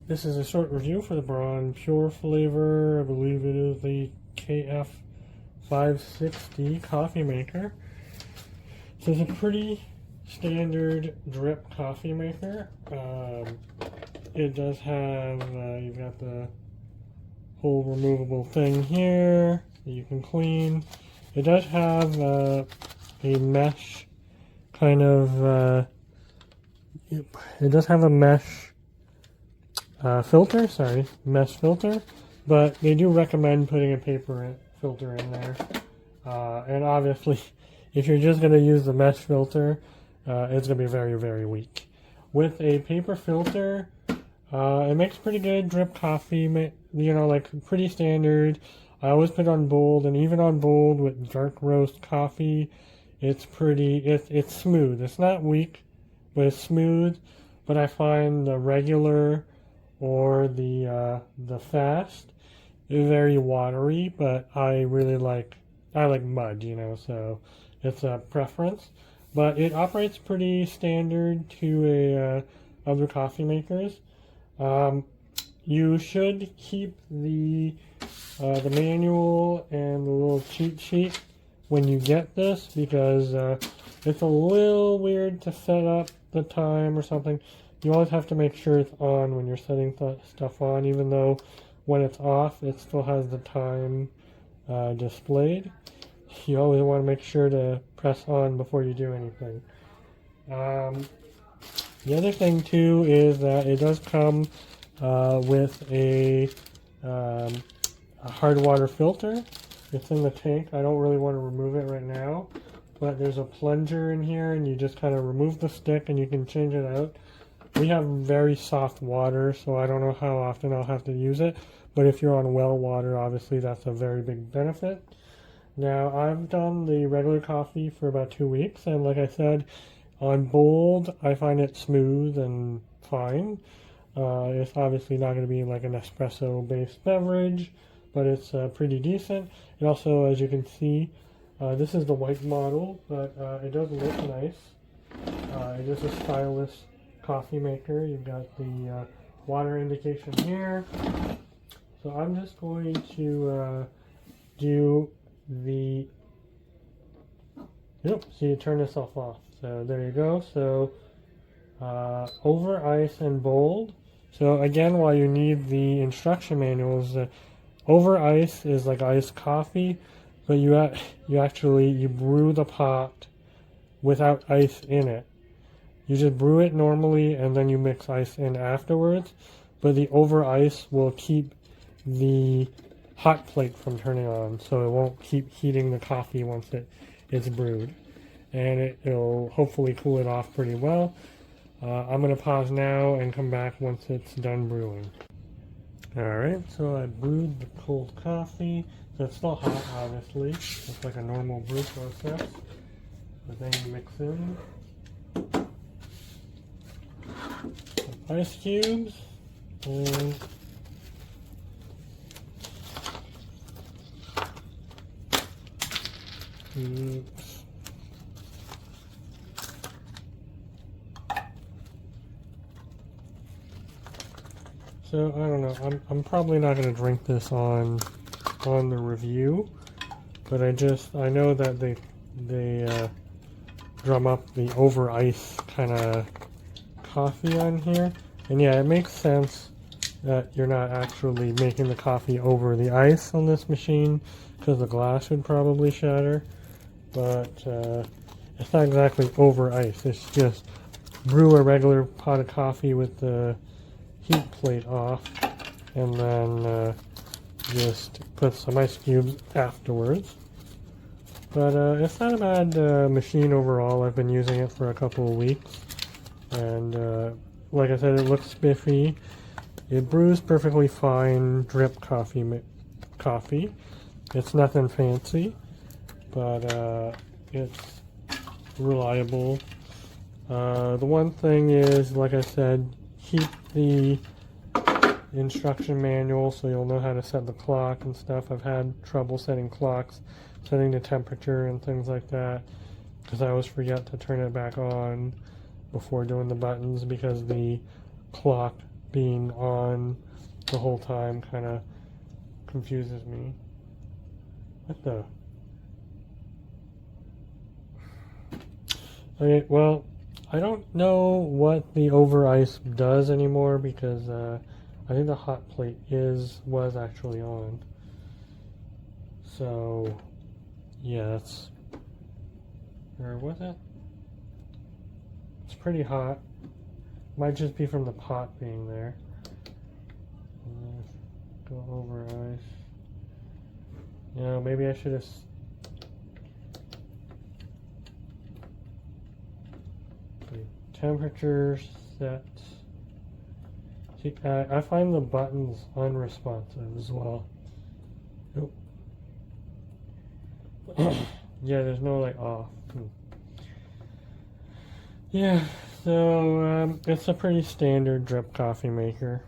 This is a short review for the Braun Pure flavor. I believe it is the KF560 coffee maker. So it's a pretty standard drip coffee maker. It does have, you've got the whole removable thing here that you can clean. It does have a mesh kind of, it does have a mesh mesh filter, but they do recommend putting a paper filter in there. And obviously, if you're just going to use the mesh filter, it's going to be very, very weak. With a paper filter, it makes pretty good drip coffee, you know, like pretty standard. I always put on bold, and even on bold with dark roast coffee, it's pretty, it's smooth. It's not weak, but it's smooth. But I find the regular or the fast is very watery, but I like mud, you know, so it's a preference. But it operates pretty standard to other coffee makers. You should keep the manual and the little cheat sheet when you get this, because it's a little weird to set up the time or something. You always have to make sure it's on when you're setting stuff on, even though when it's off, it still has the time displayed. You always want to make sure to press on before you do anything. The other thing too is that it does come with a hard water filter. It's in the tank. I don't really want to remove it right now, but there's a plunger in here, and you just kind of remove the stick and you can change it out. We have very soft water, so I don't know how often I'll have to use it, but if you're on well water, obviously that's a very big benefit. Now, I've done the regular coffee for about 2 weeks, and like I said, on bold, I find it smooth and fine. It's obviously not going to be like an espresso-based beverage, but it's pretty decent. And also, as you can see, this is the white model, but it does look nice. It is a stylish coffee maker. You've got the water indication here. So I'm just going to do the, yep, so you turn this off. So there you go. So over ice and bold. So again, while you need the instruction manuals, over ice is like iced coffee, but you brew the pot without ice in it. You just brew it normally, and then you mix ice in afterwards. But the over ice will keep the hot plate from turning on, so it won't keep heating the coffee once it's brewed. And it'll hopefully cool it off pretty well. I'm going to pause now and come back once it's done brewing. Alright, so I brewed the cold coffee. So it's still hot, obviously. It's like a normal brew process. But then you mix in ice cubes and oops. So I don't know. I'm probably not going to drink this on the review, but I know that they drum up the over ice kind of coffee on here, and yeah, it makes sense that you're not actually making the coffee over the ice on this machine, because the glass would probably shatter. But it's not exactly over ice. It's just brew a regular pot of coffee with the heat plate off, and then just put some ice cubes afterwards. But it's not a bad machine overall. I've been using it for a couple of weeks, and like I said, it looks spiffy. It brews perfectly fine drip coffee. It's nothing fancy, but it's reliable. The one thing is, like I said, keep the instruction manual so you'll know how to set the clock and stuff. I've had trouble setting clocks, setting the temperature and things like that, because I always forget to turn it back on before doing the buttons, because the clock being on the whole time kind of confuses me. What the? Okay, well, I don't know what the over ice does anymore because I think the hot plate was actually on. So yeah, that's, or was it? It's pretty hot. Might just be from the pot being there. Go over ice. You know, maybe I should have. Temperature set. See, I find the buttons unresponsive as well. Nope. Yeah, there's no like off. Yeah, so it's a pretty standard drip coffee maker.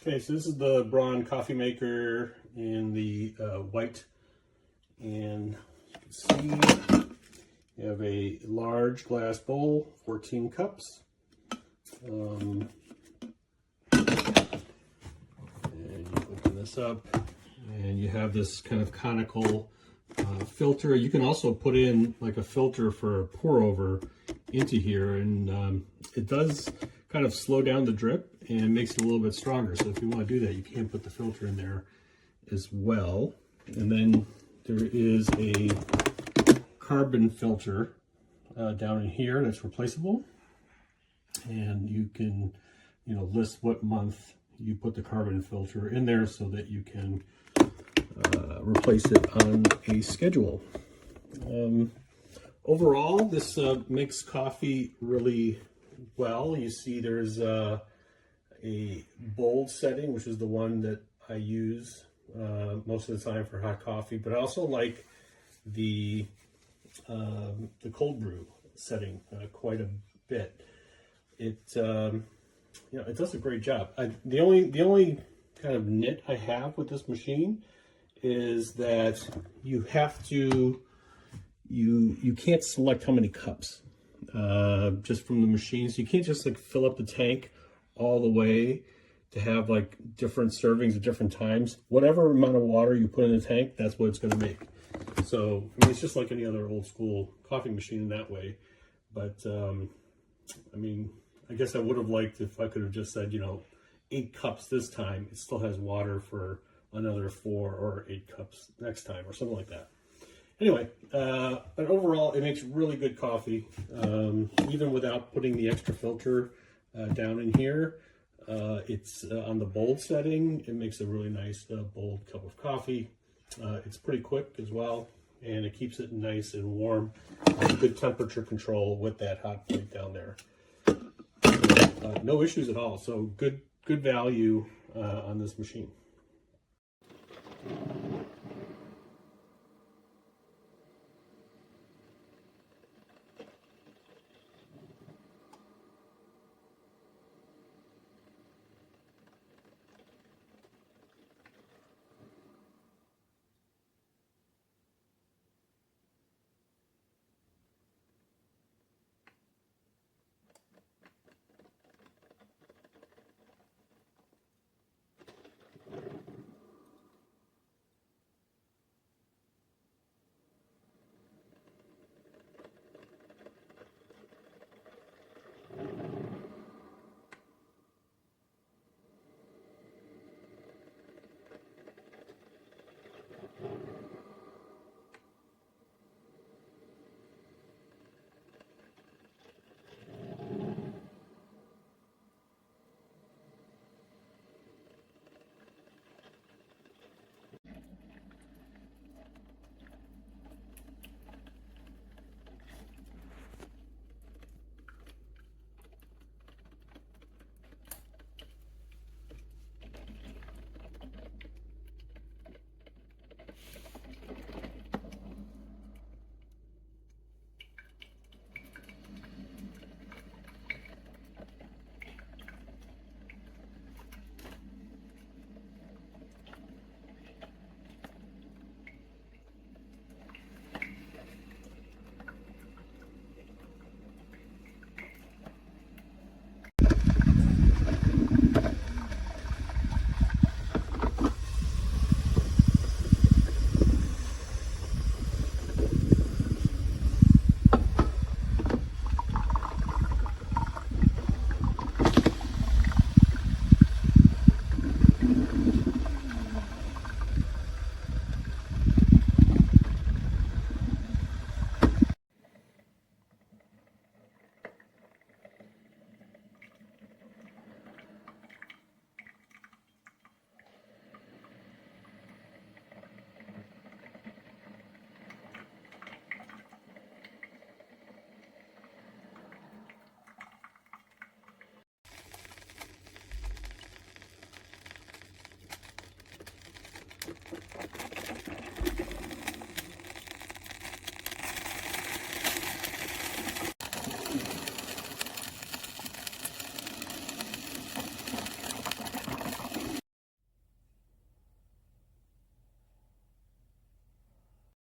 Okay, so this is the Braun coffee maker in the white, and you can see you have a large glass bowl, 14 cups. And you open this up, and you have this kind of conical filter. You can also put in like a filter for a pour over into here, and it does kind of slow down the drip and makes it a little bit stronger. So if you want to do that, you can put the filter in there as well. And then there is a carbon filter down in here that's replaceable, and you can, you know, list what month you put the carbon filter in there so that you can replace it on a schedule. overall, this makes coffee really well. You see there's a bold setting, which is the one that I use most of the time for hot coffee, but I also like the cold brew setting quite a bit. It it does a great job. The only kind of nit I have with this machine is that you have to you can't select how many cups just from the machine. So you can't just like fill up the tank all the way to have like different servings at different times. Whatever amount of water you put in the tank, that's what it's going to make. So I mean, it's just like any other old school coffee machine in that way. But I mean, I guess I would have liked if I could have just said, 8 cups this time. It still has water for another 4 or 8 cups next time, or something like that. Anyway, but overall, it makes really good coffee, even without putting the extra filter down in here. It's on the bold setting. It makes a really nice bold cup of coffee. It's pretty quick as well, and it keeps it nice and warm. Good temperature control with that hot plate down there. No issues at all. So good value on this machine.